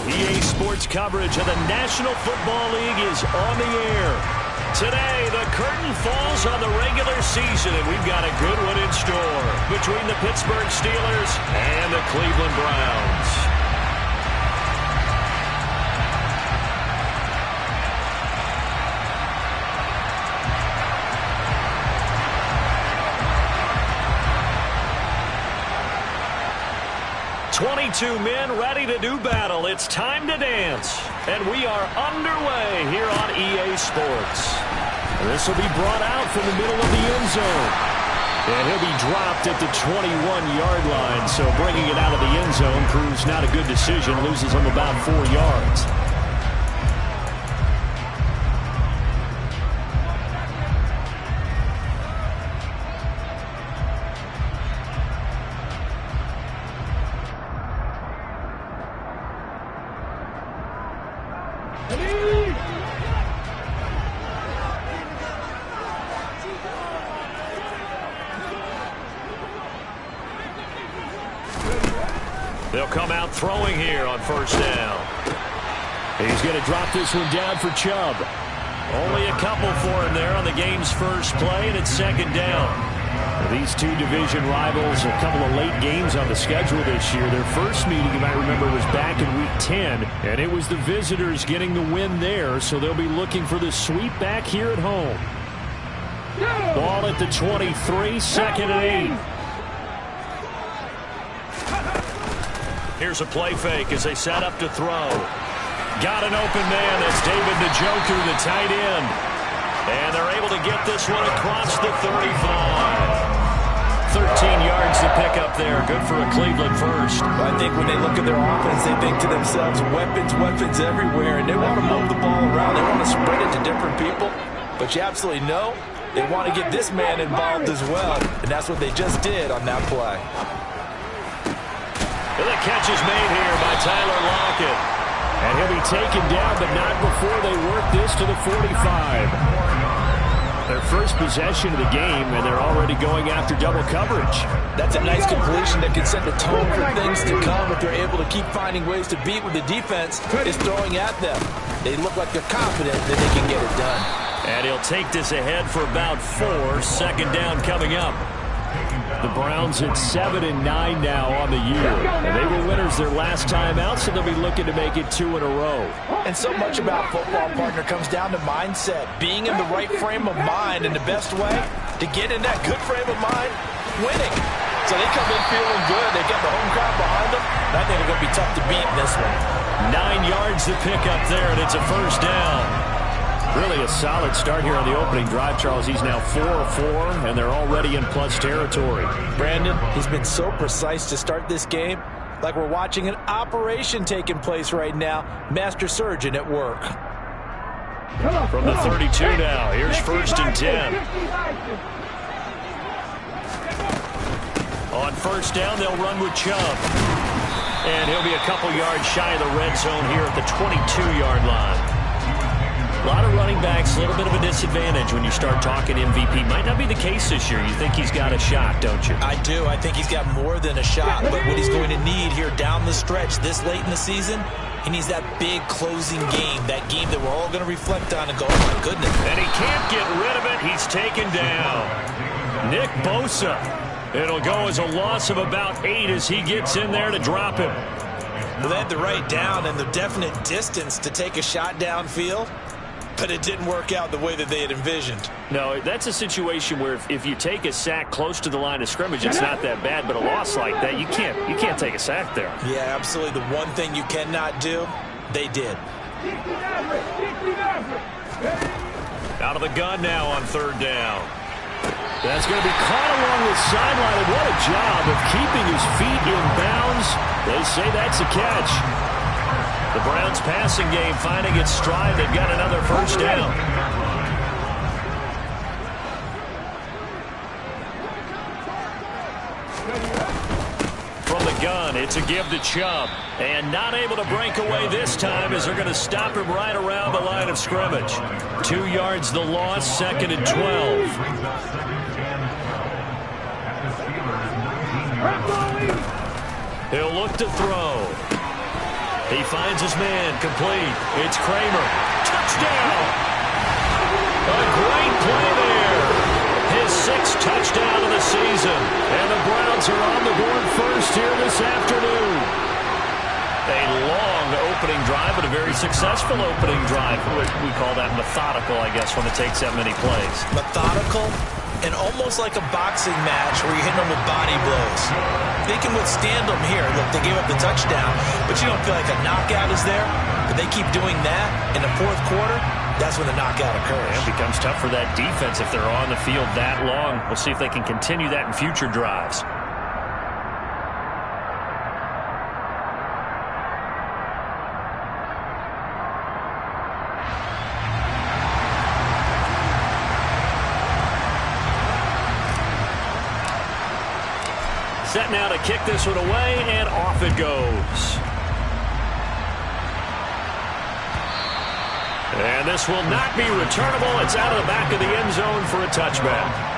EA Sports coverage of the National Football League is on the air. Today, the curtain falls on the regular season, and we've got a good one in store between the Pittsburgh Steelers and the Cleveland Browns. "22 men ready to do battle. It's time to dance." And we are underway here on EA Sports. This will be brought out from the middle of the end zone. And he'll be dropped at the 21-yard line. So bringing it out of the end zone proves not a good decision. Loses him about 4 yards. They'll come out throwing here on first down. He's going to drop this one down for Chubb. Only a couple for him there on the game's first play, and it's second down. These two division rivals, a couple of late games on the schedule this year. Their first meeting, you might remember, was back in Week 10, and it was the visitors getting the win there, so they'll be looking for the sweep back here at home. Ball at the 23, second and 8. Here's a play fake as they set up to throw. Got an open man. That's David Njoku, the tight end. And they're able to get this one across the 35. 13 yards to pick up there. Good for a Cleveland first. I think when they look at their offense, they think to themselves, weapons, weapons everywhere. And they want to move the ball around. They want to spread it to different people. But you absolutely know they want to get this man involved as well. And that's what they just did on that play. The catch is made here by Tyler Lockett. And he'll be taken down, but not before they work this to the 45. Their first possession of the game, and they're already going after double coverage. That's a nice completion that can set the tone for things to come if they're able to keep finding ways to beat what the defense is throwing at them. They look like they're confident that they can get it done. And he'll take this ahead for about 4. Second down coming up. The Browns at 7-9 now on the year. And they were winners their last time out, so they'll be looking to make it 2 in a row. And so much about football, partner, comes down to mindset. Being in the right frame of mind, and the best way to get in that good frame of mind, winning. So they come in feeling good. They get the home crowd behind them. And I think they're going to be tough to beat in this one. 9 yards to pick up there, and it's a first down. Really a solid start here on the opening drive, Charles. He's now 4 of 4, and they're already in plus territory. Brandon, he's been so precise to start this game, like we're watching an operation taking place right now. Master surgeon at work. From the 32 now, here's first and 10. On first down, they'll run with Chubb. And he'll be a couple yards shy of the red zone here at the 22-yard line. A lot of running backs, a little bit of a disadvantage when you start talking MVP. Might not be the case this year. You think he's got a shot, don't you? I do. I think he's got more than a shot. But what he's going to need here down the stretch this late in the season, he needs that big closing game, that game that we're all going to reflect on and go, oh, my goodness. And he can't get rid of it. He's taken down. Nick Bosa. It'll go as a loss of about 8 as he gets in there to drop him. Well, they had the right down and the definite distance to take a shot downfield. But it didn't work out the way that they had envisioned. No, that's a situation where if you take a sack close to the line of scrimmage, it's not that bad. But a loss like that, you can't take a sack there. Yeah, absolutely. The one thing you cannot do, they did. Out of the gun now on third down. That's going to be caught along the sideline. And what a job of keeping his feet in bounds. They say that's a catch. The Browns passing game finding its stride. They've got another first down. From the gun, it's a give to Chubb. And not able to break away this time as they're going to stop him right around the line of scrimmage. 2 yards the loss, second and 12. He'll look to throw. He finds his man, complete. It's Kramer. Touchdown! A great play there. His 6th touchdown of the season. And the Browns are on the board first here this afternoon. A long opening drive, but a very successful opening drive. We call that methodical, I guess, when it takes that many plays. Methodical and almost like a boxing match where you hit them with body blows. They can withstand them here. Look, they gave up the touchdown, but you don't feel like a knockout is there. But they keep doing that in the 4th quarter. That's when the knockout occurs. It becomes tough for that defense if they're on the field that long. We'll see if they can continue that in future drives. Set now to kick this one away, and off it goes. And this will not be returnable. It's out of the back of the end zone for a touchback.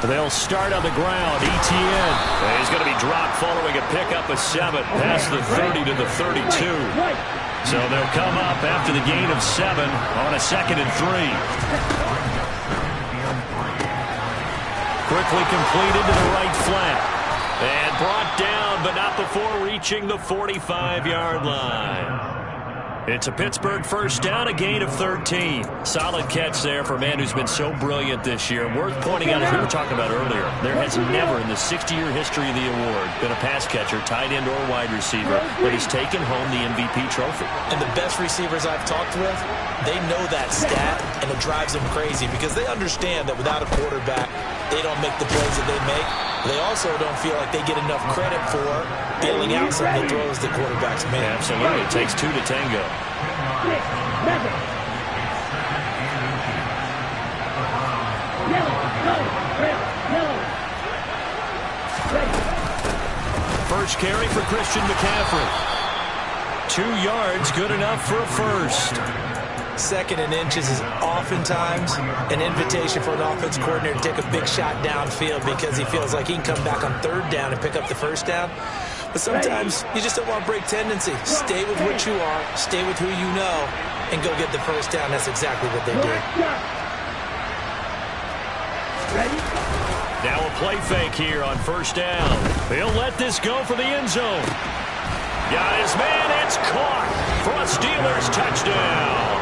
They'll start on the ground. Etienne. He's going to be dropped following a pickup of 7 past the 30 to the 32. So they'll come up after the gain of 7 on a 2nd and 3. Quickly completed to the right flat. And brought down, but not before reaching the 45-yard line. It's a Pittsburgh first down, a gain of 13. Solid catch there for a man who's been so brilliant this year. Worth pointing out, as we were talking about earlier, there has never in the 60-year history of the award been a pass catcher, tight end or wide receiver, that has taken home the MVP trophy. And the best receivers I've talked with, they know that stat, and it drives them crazy because they understand that without a quarterback, they don't make the plays that they make. They also don't feel like they get enough credit for bailing out some of the throws the quarterbacks make. Absolutely. It takes 2 to tango. First carry for Christian McCaffrey. 2 yards, good enough for a first. 2nd and inches is oftentimes an invitation for an offense coordinator to take a big shot downfield because he feels like he can come back on 3rd down and pick up the first down. But sometimes you just don't want to break tendency. Stay with what you are, stay with who you know, and go get the first down. That's exactly what they did. Now a play fake here on first down. He'll let this go for the end zone. Got his man, it's caught for a Steelers touchdown.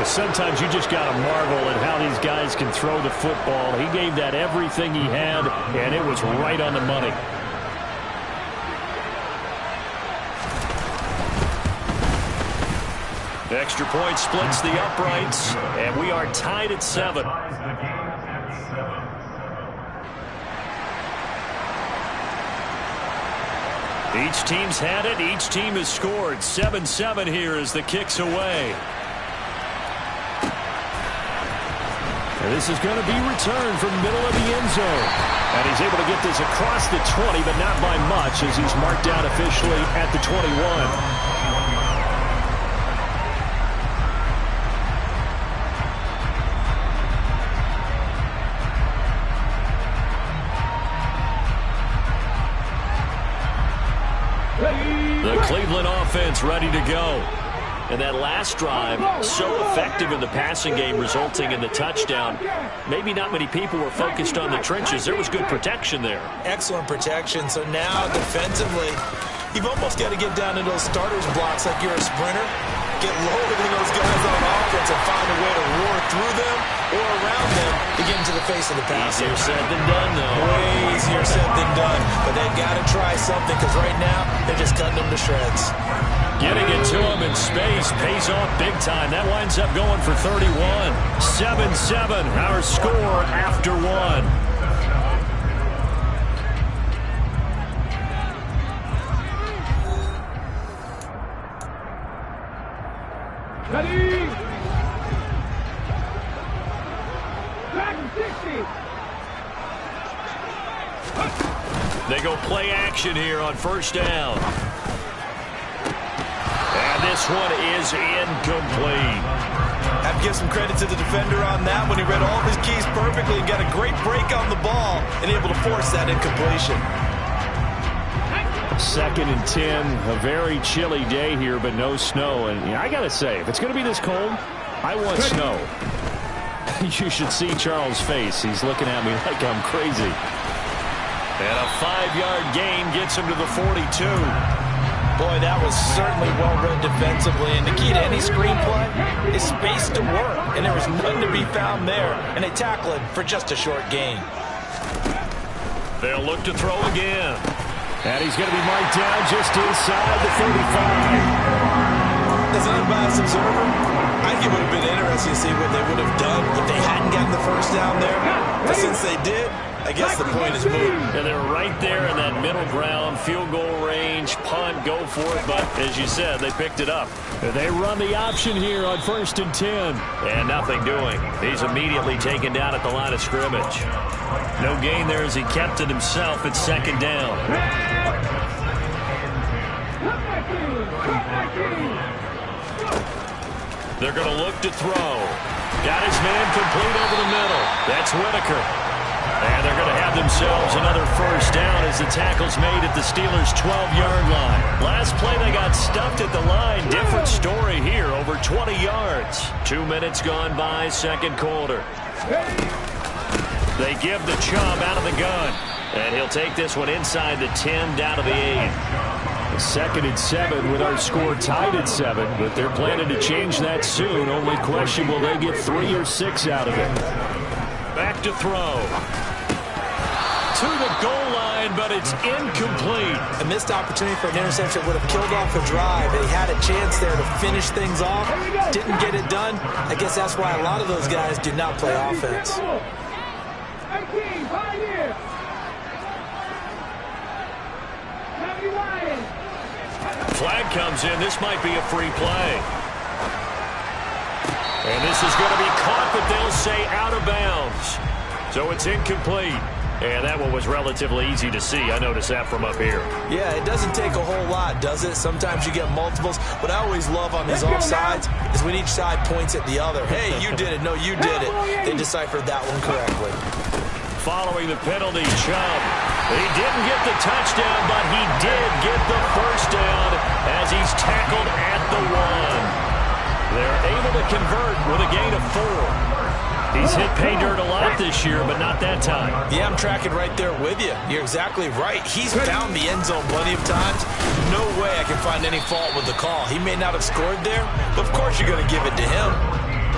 Sometimes you just got to marvel at how these guys can throw the football. He gave that everything he had, and it was right on the money. The extra point splits the uprights, and we are tied at 7. Each team's had it. Each team has scored. 7-7 here as the kick's away. And this is going to be returned from the middle of the end zone. And he's able to get this across the 20, but not by much as he's marked down officially at the 21. The Cleveland offense ready to go. And that last drive, so effective in the passing game, resulting in the touchdown. Maybe not many people were focused on the trenches. There was good protection there. Excellent protection. So now, defensively, you've almost got to get down to those starters blocks like you're a sprinter. Get lower than those guys on offense and find a way to roar through them or around them to get into the face of the passer. Easier said than done, though. Way easier said than done. But they've got to try something because right now, they're just cutting them to shreds. Getting it to him in space pays off big time. That winds up going for 31. 7-7, our score after 1. They go play action here on first down. And this one is incomplete. I have to give some credit to the defender on that when he read all of his keys perfectly and got a great break on the ball and able to force that incompletion. 2nd and 10, a very chilly day here, but no snow. And I got to say, if it's going to be this cold, I want snow. You should see Charles' face. He's looking at me like I'm crazy. And a 5-yard gain gets him to the 42. Boy, that was certainly well-read defensively. And the key to any screenplay is space to work. And there was none to be found there. And they tackle it for just a short gain. They'll look to throw again. And he's going to be marked down just inside the 35. As an unbiased observer, I think it would have been interesting to see what they would have done if they hadn't gotten the first down there. But since they did, I guess the point is moot. And they're right there in that middle ground, field goal range, punt, go for it. But as you said, they picked it up. They run the option here on 1st and 10. And nothing doing. He's immediately taken down at the line of scrimmage. No gain there as he kept it himself at 2nd down. They're going to look to throw. Got his man complete over the middle. That's Whitaker. And they're going to have themselves another first down as the tackle's made at the Steelers' 12-yard line. Last play, they got stuffed at the line. Different story here, over 20 yards. 2 minutes gone by, 2nd quarter. They give the Chubb out of the gun. And he'll take this one inside the 10, down to the 8. 2nd and 7 with our score tied at 7, but they're planning to change that soon. Only question, will they get 3 or 6 out of it? Back to throw. To the goal line, but it's incomplete. A missed opportunity for an interception would have killed off a drive. He had a chance there to finish things off. Didn't get it done. I guess that's why a lot of those guys do not play offense. Flag comes in. This might be a free play. And this is going to be caught, but they'll say out of bounds. So it's incomplete. And that one was relatively easy to see. I noticed that from up here. Yeah, it doesn't take a whole lot, does it? Sometimes you get multiples. What I always love on these offsides is when each side points at the other. Hey, you did it. No, you did it. They deciphered that one correctly. Following the penalty, Chubb. He didn't get the touchdown, but he did get the first down as he's tackled at the 1. They're able to convert with a gain of 4. He's hit pay dirt a lot this year, but not that time. Yeah, I'm tracking right there with you. You're exactly right. He's found the end zone plenty of times. No way I can find any fault with the call. He may not have scored there, but of course you're going to give it to him.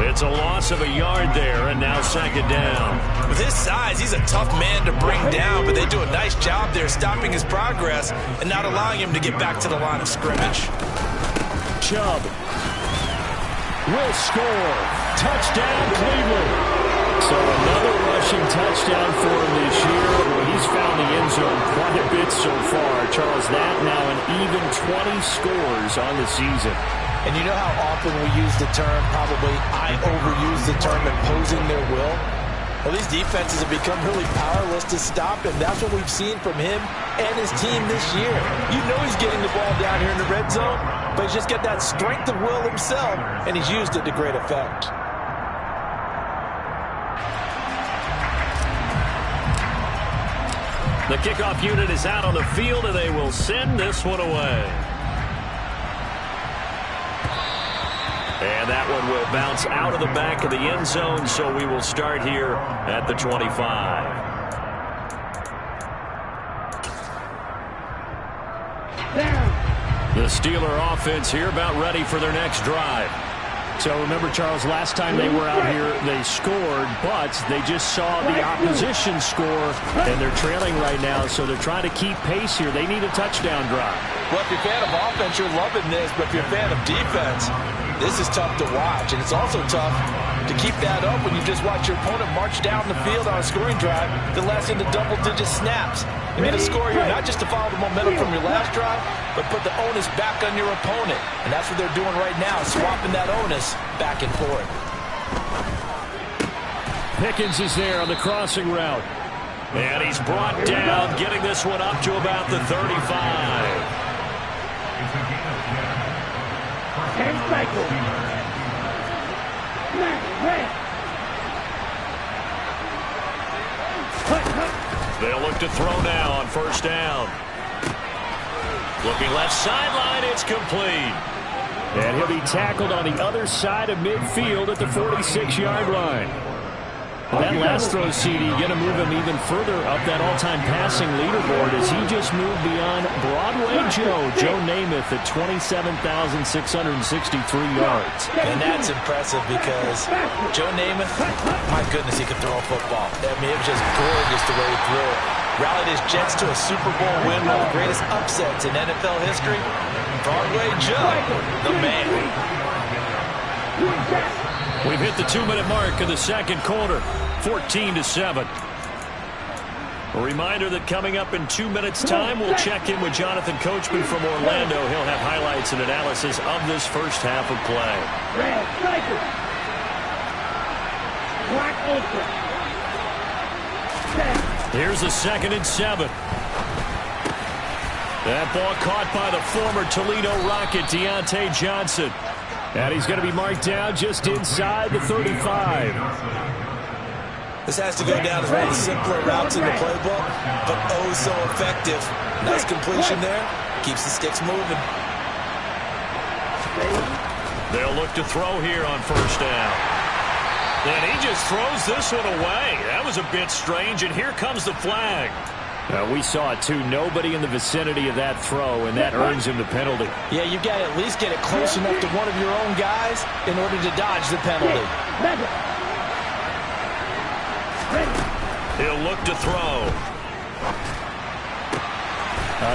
It's a loss of a yard there, and now 2nd down. With his size, he's a tough man to bring down, but they do a nice job there stopping his progress and not allowing him to get back to the line of scrimmage. Chubb will score. Touchdown, Cleveland. So another rushing touchdown for him this year. Well, he's found the end zone quite a bit so far. Charles, that now an even 20 scores on the season. And you know how often we use the term, probably I overuse the term, imposing their will? Well, these defenses have become really powerless to stop him. That's what we've seen from him and his team this year. You know he's getting the ball down here in the red zone, but he's just got that strength of will himself, and he's used it to great effect. The kickoff unit is out on the field, and they will send this one away. And that one will bounce out of the back of the end zone, so we will start here at the 25. The Steeler offense here about ready for their next drive. So remember, Charles, last time they were out here, they scored, but they just saw the opposition score, and they're trailing right now, so they're trying to keep pace here. They need a touchdown drive. Well, if you're a fan of offense, you're loving this, but if you're a fan of defense, this is tough to watch, and it's also tough to keep that up when you just watch your opponent march down the field on a scoring drive that lasts into double-digit snaps. You need a score here, not just to follow the momentum from your last drive, but put the onus back on your opponent. And that's what they're doing right now, swapping that onus back and forth. Pickens is there on the crossing route. And he's brought down, getting this one up to about the 35. They'll look to throw now on first down. Looking left sideline, it's complete. And he'll be tackled on the other side of midfield at the 46-yard line. That last throw, CD, going to move him even further up that all-time passing leaderboard as he just moved beyond Broadway Joe Namath at 27,663 yards. And that's impressive because Joe Namath, my goodness, he could throw a football. I mean, it was just gorgeous the way he threw it. Rallied his Jets to a Super Bowl win, one of the greatest upsets in NFL history. Broadway Joe, the man. We've hit the 2-minute mark of the second quarter, 14-7. A reminder that coming up in 2 minutes' time, we'll check in with Jonathan Coachman from Orlando. He'll have highlights and analysis of this first half of play. Here's a 2nd and 7. That ball caught by the former Toledo Rocket, Deontay Johnson. And he's going to be marked down just inside the 35. This has to go down as one of the simpler routes in the playbook, but oh so effective. Nice completion there. Keeps the sticks moving. They'll look to throw here on first down. And he just throws this one away. That was a bit strange, and here comes the flag. We saw it, too. Nobody in the vicinity of that throw, and that earns him the penalty. Yeah, you've got to at least get it close enough to one of your own guys in order to dodge the penalty. He'll look to throw.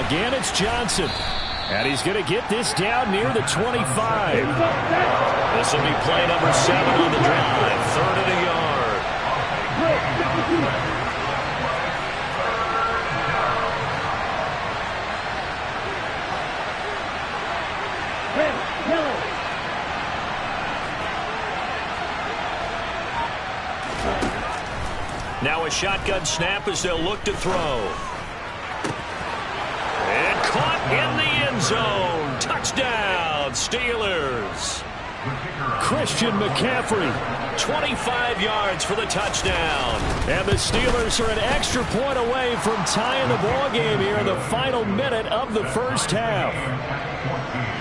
Again, it's Johnson. And he's going to get this down near the 25. This will be play number 7 on the drive. 3rd and a yard. Now a shotgun snap as they'll look to throw. And caught in the end zone. Touchdown, Steelers. Christian McCaffrey, 25 yards for the touchdown. And the Steelers are an extra point away from tying the ball game here in the final minute of the first half.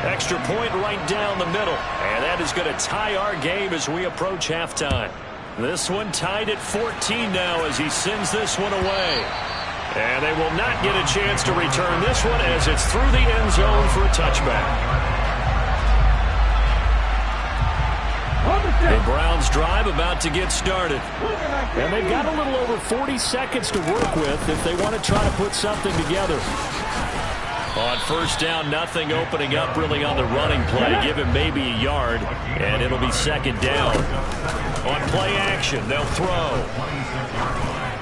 Extra point right down the middle. And that is going to tie our game as we approach halftime. This one tied at 14 now as he sends this one away. And they will not get a chance to return this one as it's through the end zone for a touchback. The Browns drive about to get started. And they've got a little over 40 seconds to work with if they want to try to put something together. On first down, nothing opening up really on the running play. Give him maybe a yard, and it'll be 2nd down. On play action, they'll throw.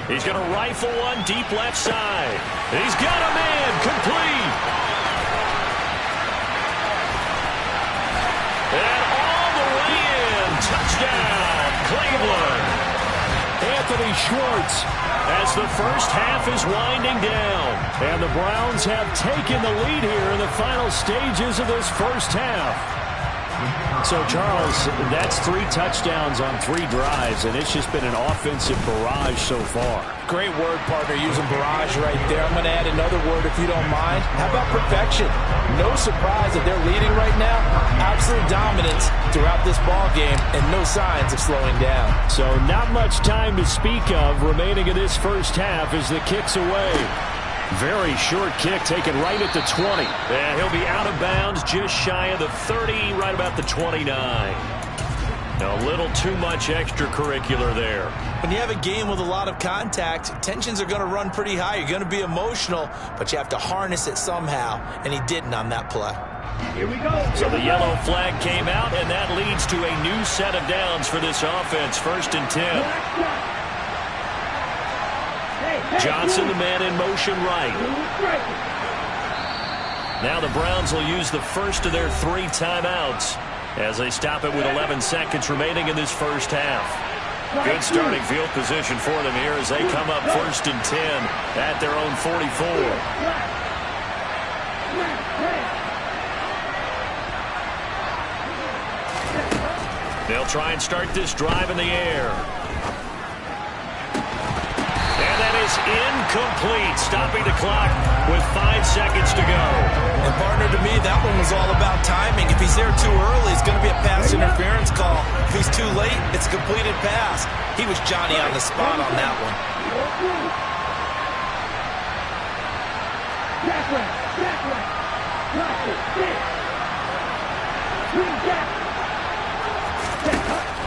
He's going to rifle one deep left side. He's got a man, complete. And all the way in, touchdown, Cleveland. Anthony Schwartz as the first half is winding down. And the Browns have taken the lead here in the final stages of this first half. So, Charles, that's 3 touchdowns on 3 drives, and it's just been an offensive barrage so far. Great word, partner, using barrage right there. I'm going to add another word if you don't mind. How about perfection? No surprise that they're leading right now. Absolute dominance throughout this ball game and no signs of slowing down. So not much time to speak of remaining in this first half as the kick's away. Very short kick taken right at the 20. And he'll be out of bounds just shy of the 30, right about the 29. A little too much extracurricular there. When you have a game with a lot of contact, tensions are going to run pretty high. You're going to be emotional, but you have to harness it somehow, and he didn't on that play. Here we go. So the yellow flag came out, and that leads to a new set of downs for this offense. 1st and 10. Johnson, the man in motion right. Now the Browns will use the first of their 3 timeouts as they stop it with 11 seconds remaining in this first half. Good starting field position for them here as they come up 1st and 10 at their own 44. They'll try and start this drive in the air. And that is incomplete, stopping the clock with 5 seconds to go. And partner, to me, that one was all about timing. If he's there too early, it's going to be a pass interference call. If he's too late, it's a completed pass. He was Johnny on the spot on that one.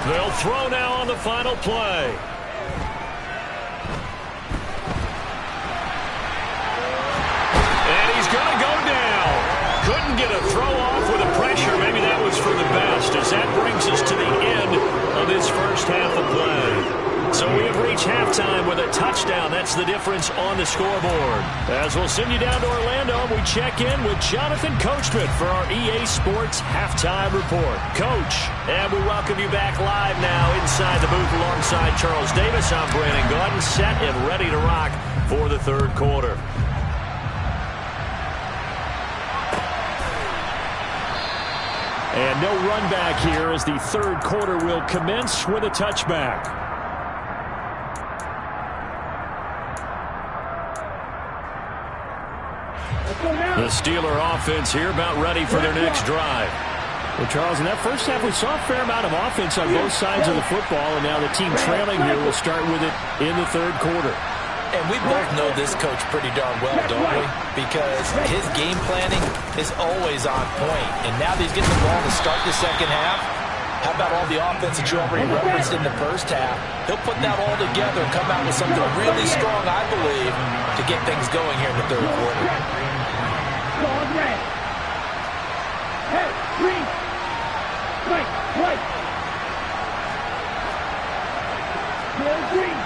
They'll throw now on the final play. Going to go down. Couldn't get a throw off with the pressure. Maybe that was for the best, as that brings us to the end of this first half of play. So we have reached halftime with a touchdown. That's the difference on the scoreboard. As we'll send you down to Orlando, we check in with Jonathan Coachman for our EA Sports Halftime Report. Coach, and we welcome you back live now inside the booth alongside Charles Davis. I'm Brandon Gaudin, set and ready to rock for the third quarter. And no run back here as the third quarter will commence with a touchback. The Steeler offense here about ready for their next drive. Well, Charles, in that first half, we saw a fair amount of offense on both sides of the football, and now the team trailing here will start with it in the third quarter. And we both know this coach pretty darn well, don't we? Because his game planning is always on point. And now that he's getting the ball to start the second half, how about all the offense that you already referenced in the first half? He'll put that all together and come out with something really strong, I believe, to get things going here in the third quarter. Hey, green. White. Green.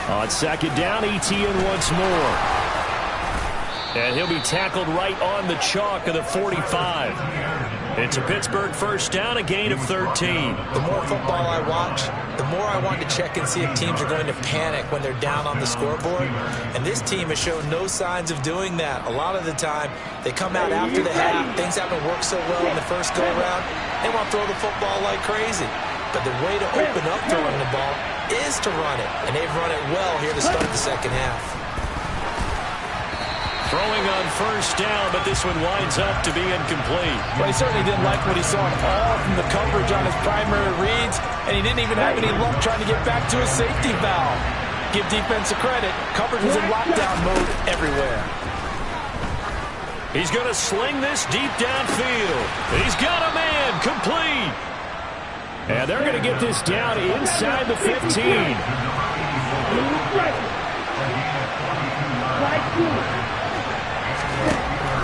On second down, Etienne once more. And he'll be tackled right on the chalk of the 45. It's a Pittsburgh first down, a gain of 13. The more football I watch, the more I want to check and see if teams are going to panic when they're down on the scoreboard. And this team has shown no signs of doing that. A lot of the time, they come out after the half. Things haven't worked so well in the first go-around. They want to throw the football like crazy. But the way to open up throwing the ball is to run it. And they've run it well here to start the second half. Throwing on first down, but this one winds up to be incomplete. Well, he certainly didn't like what he saw all from the coverage on his primary reads, and he didn't even have any luck trying to get back to his safety valve. Give defense credit. Coverage was in lockdown mode everywhere. He's going to sling this deep downfield. He's got a man complete. And they're going to get this down inside the 15.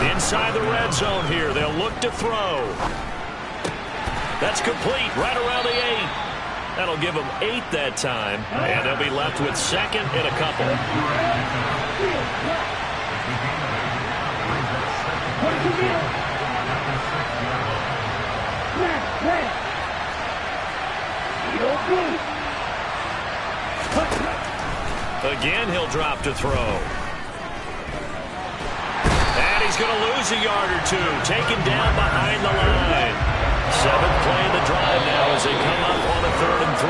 Inside the red zone here. They'll look to throw. That's complete right around the 8. That'll give them 8 that time. And they'll be left with second and a couple. Again, he'll drop to throw. And he's going to lose a yard or two. Taken down behind the line. 7th play in the drive now as they come up on a 3rd and 3.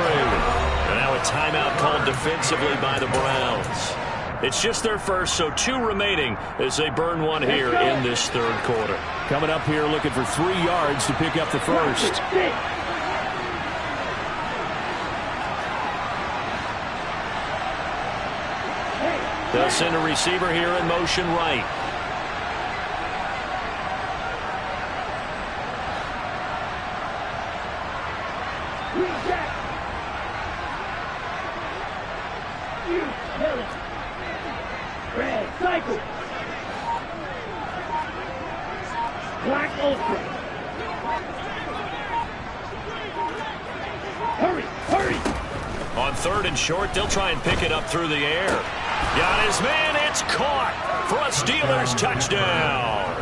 And now a timeout called defensively by the Browns. It's just their first, so 2 remaining as they burn one here in this third quarter. Coming up here looking for 3 yards to pick up the first. They'll send a receiver here in motion right. Red cycle. Black ultra. Hurry. On 3rd and short, they'll try and pick it up through the air. Got his man, it's caught for a Steelers touchdown.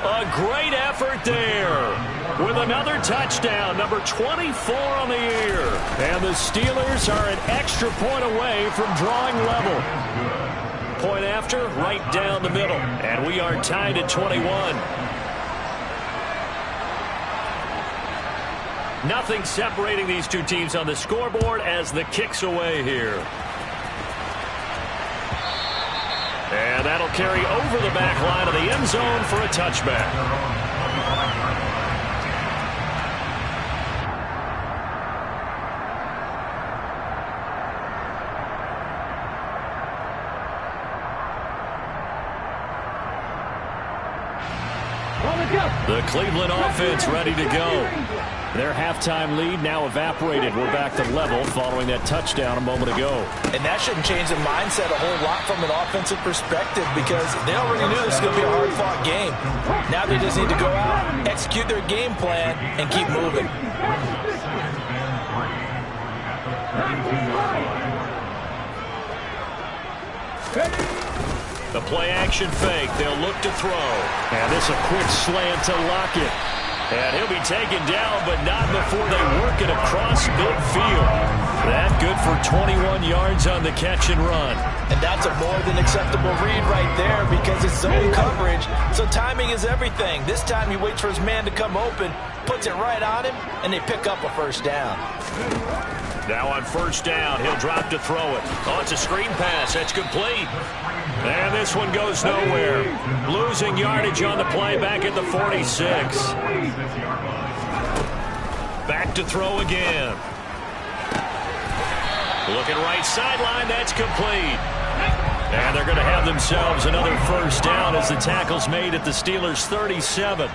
A great effort there with another touchdown, number 24 on the year. And the Steelers are an extra point away from drawing level. Point after, right down the middle. And we are tied at 21. Nothing separating these two teams on the scoreboard as the kick's away here. And that'll carry over the back line of the end zone for a touchback. The Cleveland offense ready to go. Their halftime lead now evaporated. We're back to level following that touchdown a moment ago. And that shouldn't change the mindset a whole lot from an offensive perspective because they already knew this was going to be a hard-fought game. Now they just need to go out, execute their game plan, and keep moving. The play-action fake. They'll look to throw. And this a quick slant to Lockett. And he'll be taken down, but not before they work it across midfield. That good for 21 yards on the catch and run. And that's a more than acceptable read right there because it's zone coverage, so timing is everything. This time he waits for his man to come open, puts it right on him, and they pick up a first down. Now on first down, he'll drop to throw it. Oh, it's a screen pass. That's complete. And this one goes nowhere. Losing yardage on the play back at the 46. Back to throw again. Looking right sideline, that's complete. And they're going to have themselves another first down as the tackle's made at the Steelers' 37.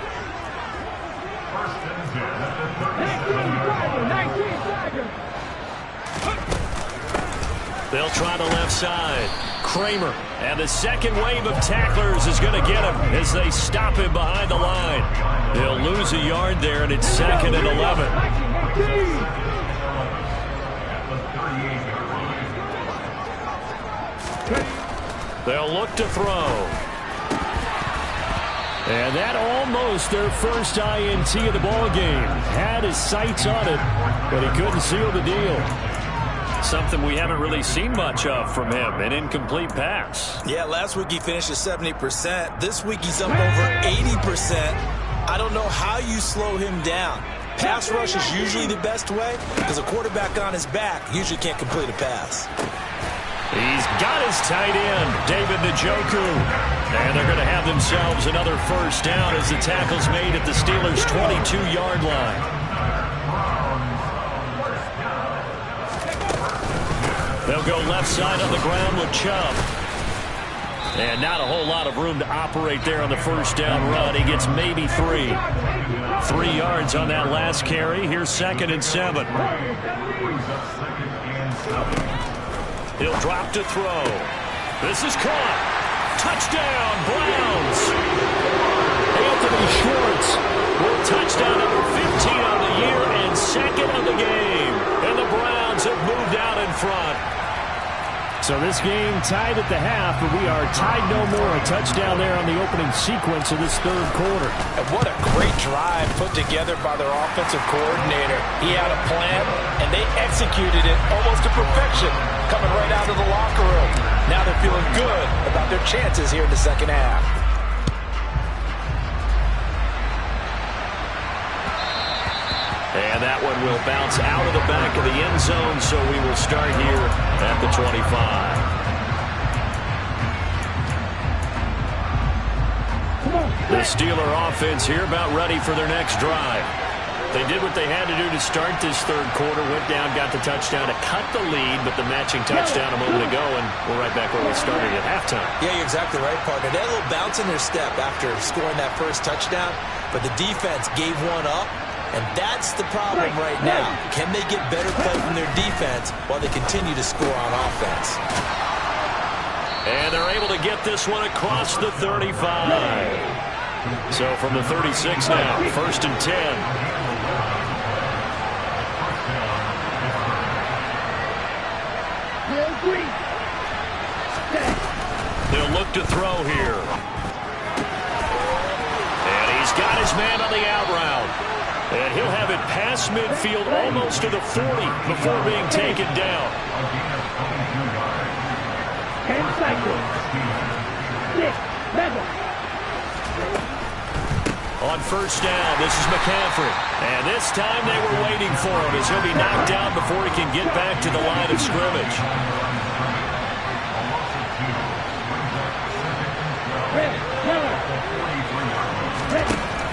They'll try the left side. Kramer. And the second wave of tacklers is going to get him as they stop him behind the line. They'll lose a yard there, and it's 2nd and 11. They'll look to throw. And that almost their first INT of the ball game. Had his sights on it, but he couldn't seal the deal. Something we haven't really seen much of from him, an incomplete pass. Yeah, last week he finished at 70%. This week he's up over 80%. I don't know how you slow him down. Pass rush is usually the best way because a quarterback on his back usually can't complete a pass. He's got his tight end, David Njoku. And they're going to have themselves another first down as the tackle's made at the Steelers' 22-yard line. They'll go left side on the ground with Chubb. And not a whole lot of room to operate there on the first down run. He gets maybe 3. 3 yards on that last carry. Here's 2nd and 7. He'll drop to throw. This is caught. Touchdown, Browns. Anthony Schwartz will touchdown number 15 on the year and 2nd of the game. And the Browns have moved out in front. So this game tied at the half, but we are tied no more. A touchdown there on the opening sequence of this third quarter. And what a great drive put together by their offensive coordinator. He had a plan, and they executed it almost to perfection, coming right out of the locker room. Now they're feeling good about their chances here in the second half. And that one will bounce out of the back of the end zone, so we will start here at the 25. The Steeler offense here about ready for their next drive. They did what they had to do to start this third quarter, went down, got the touchdown to cut the lead, but the matching touchdown a moment ago, and we're right back where we started at halftime. Yeah, you're exactly right, partner. They had a little bounce in their step after scoring that first touchdown, but the defense gave one up. And that's the problem right now. Can they get better play from their defense while they continue to score on offense? And they're able to get this one across the 35. So from the 36 now, 1st and 10. They'll look to throw here. And got his man on the out route. And he'll have it past midfield almost to the 40 before being taken down. 10 cycles. 6, 7. On first down, this is McCaffrey. And this time they were waiting for him as he'll be knocked down before he can get back to the line of scrimmage.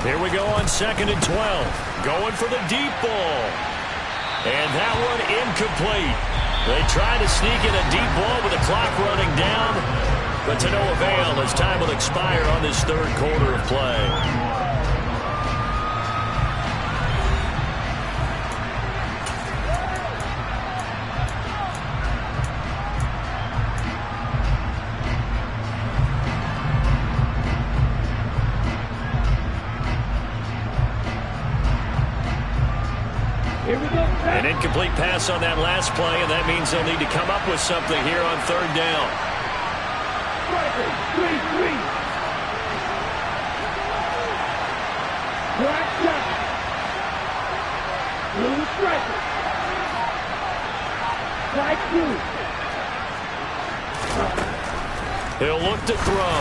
Here we go on 2nd and 12. Going for the deep ball. And that one incomplete. They try to sneak in a deep ball with the clock running down, but to no avail as time will expire on this 3rd quarter of play. An incomplete pass on that last play, and that means they'll need to come up with something here on 3rd down. Black shot. Blue striker. Black blue. He'll look to throw.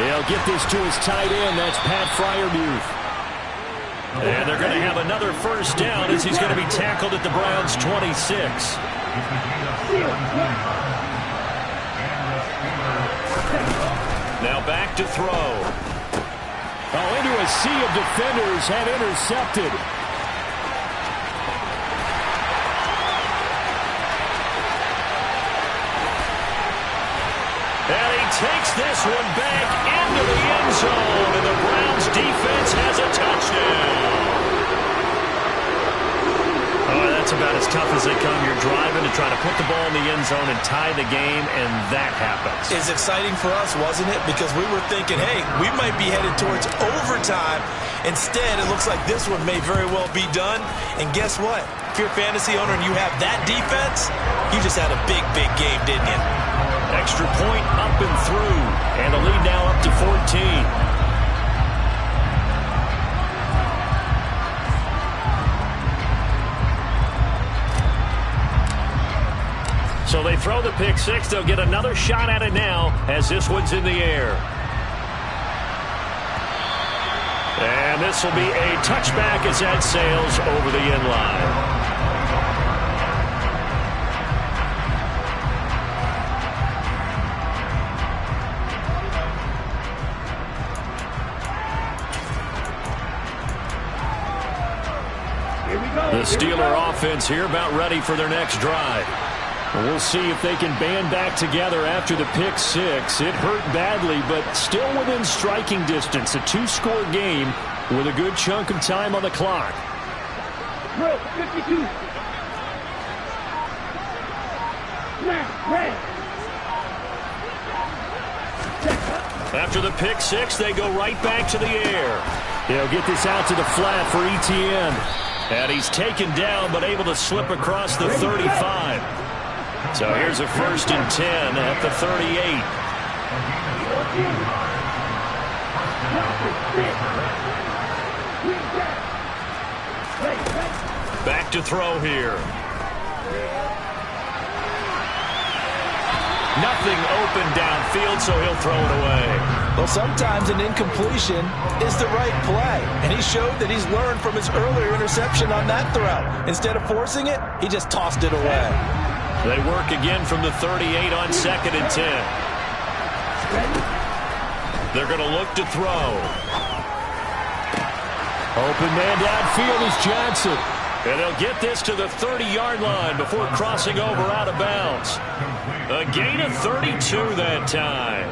He'll get this to his tight end. That's Pat Fryermuth. And they're going to have another first down as he's going to be tackled at the Browns' 26. Now back to throw. Oh, into a sea of defenders, had intercepted. And he takes this one back into the end zone, and the Browns defense has a touchdown. Oh, that's about as tough as they come. You're driving to try to put the ball in the end zone and tie the game, and that happens. It's exciting for us, wasn't it? Because we were thinking, hey, we might be headed towards overtime. Instead, it looks like this one may very well be done. And guess what? If you're a fantasy owner and you have that defense, you just had a big, big game, didn't you? Extra point up and through, and the lead now up to 14. So they throw the pick six. They'll get another shot at it now as this one's in the air. And this will be a touchback as that sails over the end line. The Steeler offense here about ready for their next drive. We'll see if they can band back together after the pick six. It hurt badly, but still within striking distance. A 2-score game with a good chunk of time on the clock. 52. After the pick six, they go right back to the air. They'll get this out to the flat for Etienne. And he's taken down, but able to slip across the 35. So here's a 1st and 10 at the 38. Back to throw here. Nothing open downfield, so he'll throw it away. Well, sometimes an incompletion is the right play. And he showed that he's learned from his earlier interception on that throw. Instead of forcing it, he just tossed it away. They work again from the 38 on 2nd and 10. They're going to look to throw. Open man downfield is Johnson. And they'll get this to the 30-yard line before crossing over out of bounds. A gain of 32 that time.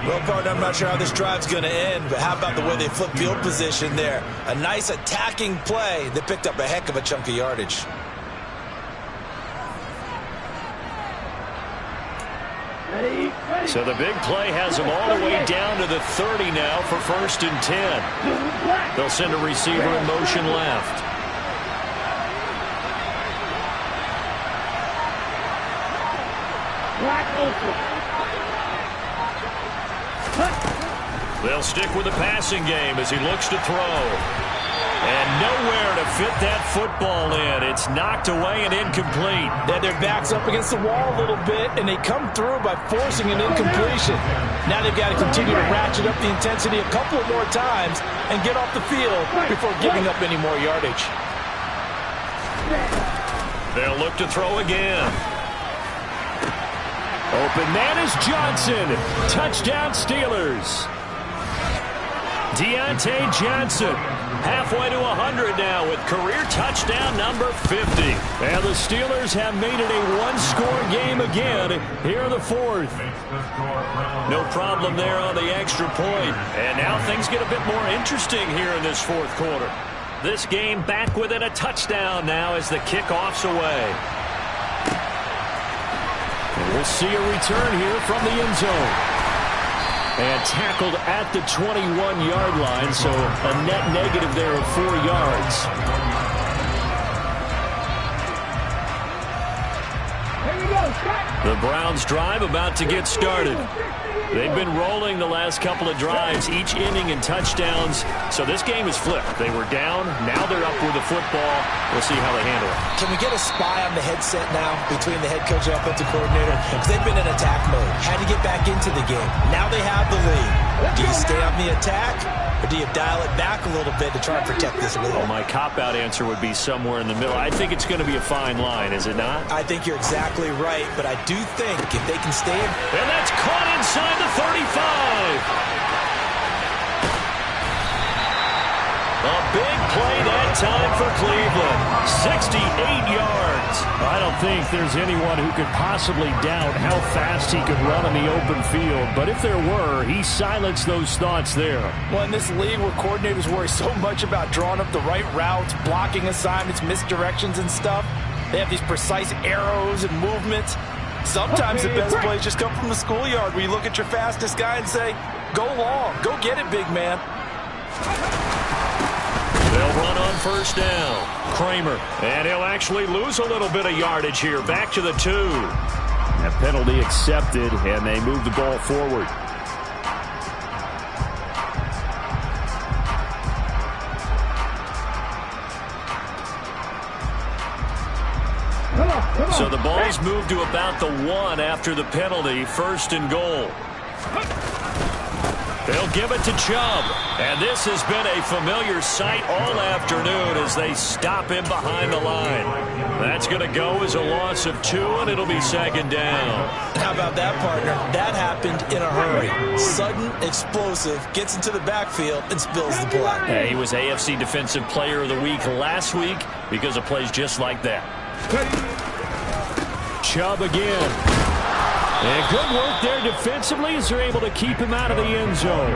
Well, partner, I'm not sure how this drive's going to end, but how about the way they flip field position there? A nice attacking play that picked up a heck of a chunk of yardage. So the big play has them all the way down to the 30 now for 1st and 10. They'll send a receiver in motion left. They'll stick with the passing game as he looks to throw. And nowhere to fit that football in. It's knocked away and incomplete. Then their back's up against the wall a little bit, and they come through by forcing an incompletion. Now they've got to continue to ratchet up the intensity a couple of more times and get off the field before giving up any more yardage. They'll look to throw again. Open man is Johnson. Touchdown Steelers. Deontay Johnson. Halfway to 100 now with career touchdown number 50. And the Steelers have made it a one-score game again here in the fourth. No problem there on the extra point. And now things get a bit more interesting here in this fourth quarter. This game back within a touchdown now as the kickoff's away. And we'll see a return here from the end zone. And tackled at the 21-yard line, so a net negative there of 4 yards. The Browns drive about to get started. They've been rolling the last couple of drives, each inning in touchdowns. So this game is flipped. They were down. Now they're up with the football. We'll see how they handle it. Can we get a spy on the headset now between the head coach and offensive coordinator? Because they've been in attack mode. Had to get back into the game. Now they have the lead. Do you stay on the attack, or do you dial it back a little bit to try and protect this lead? Well, my cop-out answer would be somewhere in the middle. I think it's going to be a fine line, is it not? I think you're exactly right, but I do think if they can stay in... And that's caught inside the 35. A big play that time for Cleveland. 68 yards. I don't think there's anyone who could possibly doubt how fast he could run in the open field. But if there were, he silenced those thoughts there. Well, in this league where coordinators worry so much about drawing up the right routes, blocking assignments, misdirections and stuff, they have these precise arrows and movements. Sometimes the best plays just come from the schoolyard where you look at your fastest guy and say, go long, go get it, big man. They'll run on first down. Kramer. And he'll actually lose a little bit of yardage here. Back to the 2. That penalty accepted, and they move the ball forward. So the ball's moved to about the 1 after the penalty. First and goal. They'll give it to Chubb. And this has been a familiar sight all afternoon as they stop him behind the line. That's going to go as a loss of 2, and it'll be second down. How about that, partner? That happened in a hurry. Sudden, explosive, gets into the backfield, and spills the play. Yeah, he was AFC Defensive Player of the Week last week because of plays just like that. Chubb again. And good work there defensively as they're able to keep him out of the end zone.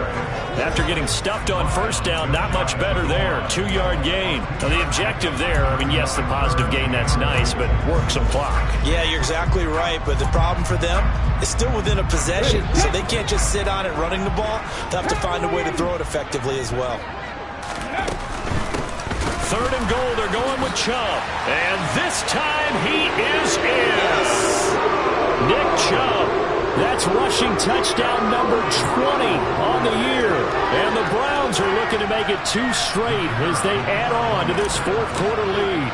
After getting stuffed on first down, not much better there. 2-yard gain. Now the objective there, I mean, yes, the positive gain, that's nice, but work some clock. Yeah, you're exactly right, but the problem for them is still within a possession, so they can't just sit on it running the ball. They'll have to find a way to throw it effectively as well. Third and goal, they're going with Chubb. And this time he is in. Nick Chubb, that's rushing touchdown number 20 on the year. And the Browns are looking to make it 2 straight as they add on to this fourth quarter lead.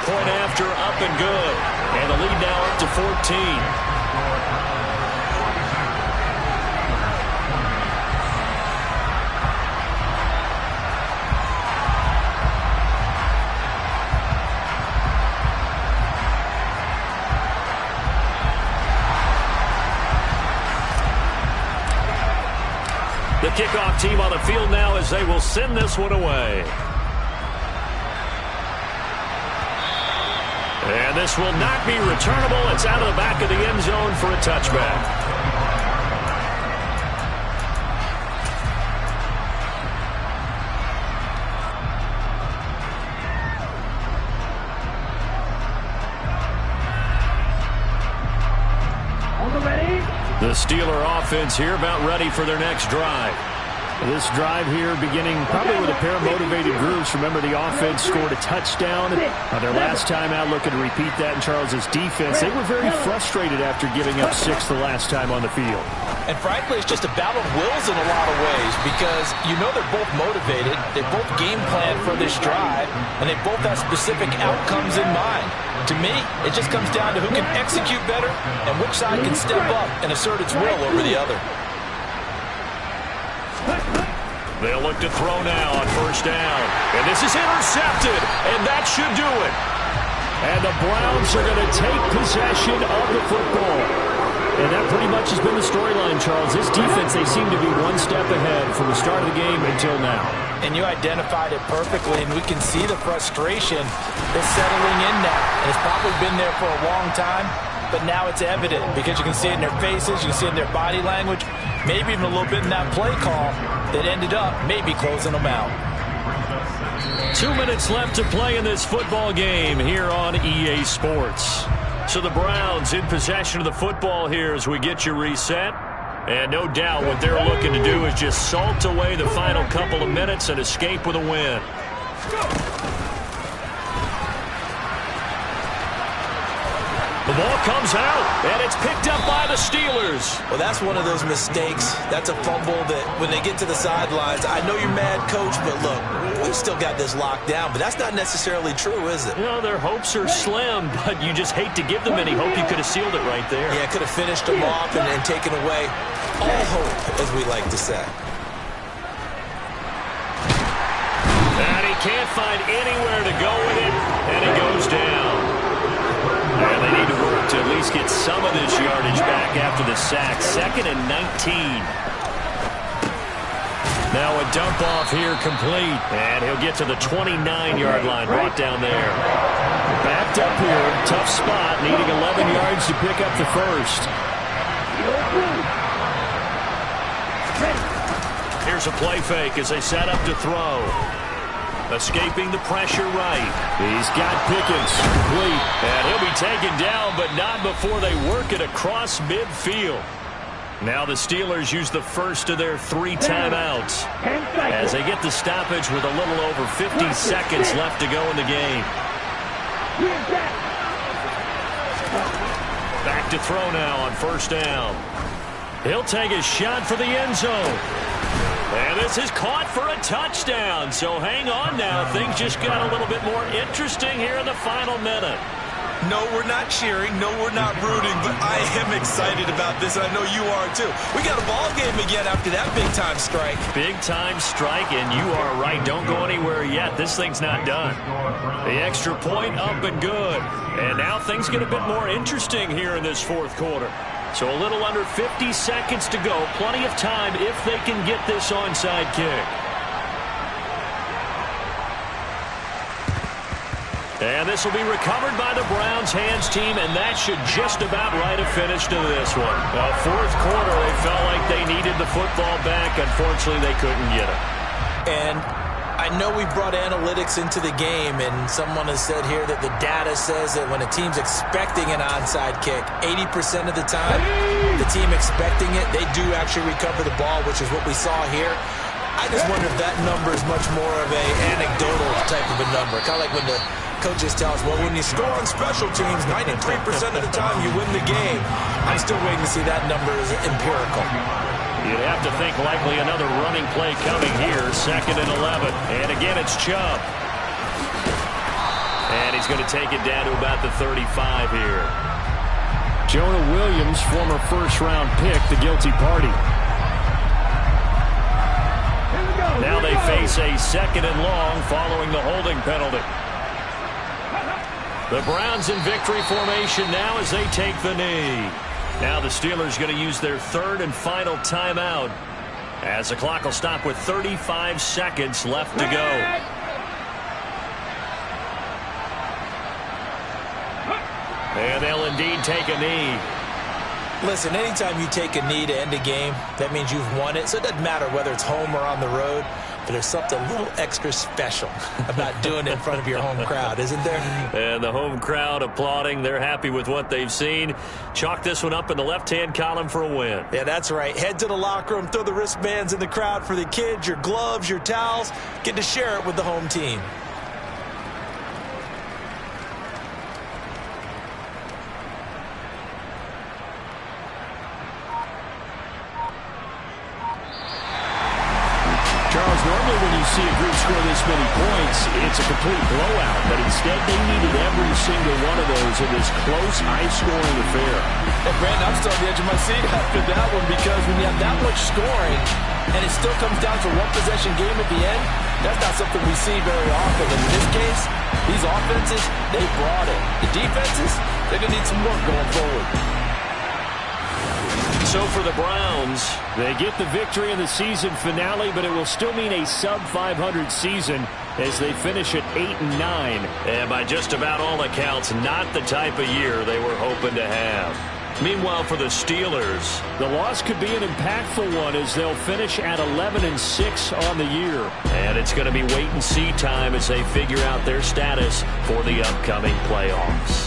Point after, up and good. And the lead now up to 14. The kickoff team on the field now as they will send this one away. And this will not be returnable. It's out of the back of the end zone for a touchback. The Steeler offense here about ready for their next drive. This drive here beginning probably with a pair of motivated groups. Remember, the offense scored a touchdown on their last time out, looking to repeat that in Charles's defense. They were very frustrated after giving up 6 the last time on the field. And frankly, it's just a battle of wills in a lot of ways because you know they're both motivated, they both game plan for this drive, and they both have specific outcomes in mind. To me, it just comes down to who can execute better and which side can step up and assert its will over the other. They'll look to throw now on first down. And this is intercepted, and that should do it. And the Browns are going to take possession of the football. And that pretty much has been the storyline, Charles. This defense, they seem to be one step ahead from the start of the game until now. And you identified it perfectly, and we can see the frustration is settling in now. And it's probably been there for a long time, but now it's evident because you can see it in their faces, you can see it in their body language, maybe even a little bit in that play call that ended up maybe closing them out. 2 minutes left to play in this football game here on EA Sports. So the Browns in possession of the football here as we get you reset. And no doubt what they're looking to do is just salt away the final couple of minutes and escape with a win. The ball comes out, and it's picked up by the Steelers. Well, that's one of those mistakes. That's a fumble that when they get to the sidelines, I know you're mad, Coach, but look, we've still got this locked down. But that's not necessarily true, is it? You know, their hopes are slim, but you just hate to give them any hope. You could have sealed it right there. Yeah, could have finished them off and taken away all hope, as we like to say. And he can't find anywhere to go with it, and he goes down. And they need to work to at least get some of this yardage back after the sack. 2nd and 19. Now a dump off here complete. And he'll get to the 29-yard line, brought down there. Backed up here, tough spot, needing 11 yards to pick up the first. Here's a play fake as they set up to throw. Escaping the pressure right. He's got Pickens complete. And he'll be taken down, but not before they work it across midfield. Now the Steelers use the first of their 3 timeouts as they get the stoppage with a little over 50 seconds left to go in the game. Back to throw now on first down. He'll take a shot for the end zone. And this is caught for a touchdown. So hang on now. Things just got a little bit more interesting here in the final minute. No, we're not cheering. No, we're not rooting. But I am excited about this, and I know you are too. We got a ball game again after that big-time strike. Big-time strike, and you are right. Don't go anywhere yet. This thing's not done. The extra point up and good. And now things get a bit more interesting here in this fourth quarter. So a little under 50 seconds to go. Plenty of time if they can get this onside kick. And this will be recovered by the Browns hands team, and that should just about write a finish to this one. Well, fourth quarter, they felt like they needed the football back. Unfortunately, they couldn't get it. And I know we brought analytics into the game, and someone has said here that the data says that when a team's expecting an onside kick, 80% of the time, the team expecting it, they do actually recover the ball, which is what we saw here. I just wonder if that number is much more of a anecdotal type of a number, kind of like when the coaches tell us, well, when you score on special teams, 93% of the time you win the game. I'm still waiting to see that number is empirical. You'd have to think likely another running play coming here. 2nd and 11. And again, it's Chubb. And he's going to take it down to about the 35 here. Jonah Williams, former first-round pick, the guilty party. Now they face a 2nd and long following the holding penalty. The Browns in victory formation now as they take the knee. Now the Steelers going to use their 3rd and final timeout as the clock will stop with 35 seconds left to go. And they'll indeed take a knee. Listen, anytime you take a knee to end a game, that means you've won it. So it doesn't matter whether it's home or on the road. But there's something a little extra special about doing it in front of your home crowd, isn't there? And the home crowd applauding. They're happy with what they've seen. Chalk this one up in the left-hand column for a win. Yeah, that's right. Head to the locker room, throw the wristbands in the crowd for the kids, your gloves, your towels. Get to share it with the home team. Normally when you see a group score this many points, it's a complete blowout. But instead, they needed every single one of those in this close, high-scoring affair. Hey, Brandon, I'm still on the edge of my seat after that one because when you have that much scoring and it still comes down to a one-possession game at the end, that's not something we see very often. And in this case, these offenses, they brought it. The defenses, they're going to need some work going forward. So for the Browns, they get the victory in the season finale, but it will still mean a sub-500 season as they finish at 8-9. And by just about all accounts, not the type of year they were hoping to have. Meanwhile, for the Steelers, the loss could be an impactful one as they'll finish at 11-6 on the year. And it's going to be wait-and-see time as they figure out their status for the upcoming playoffs.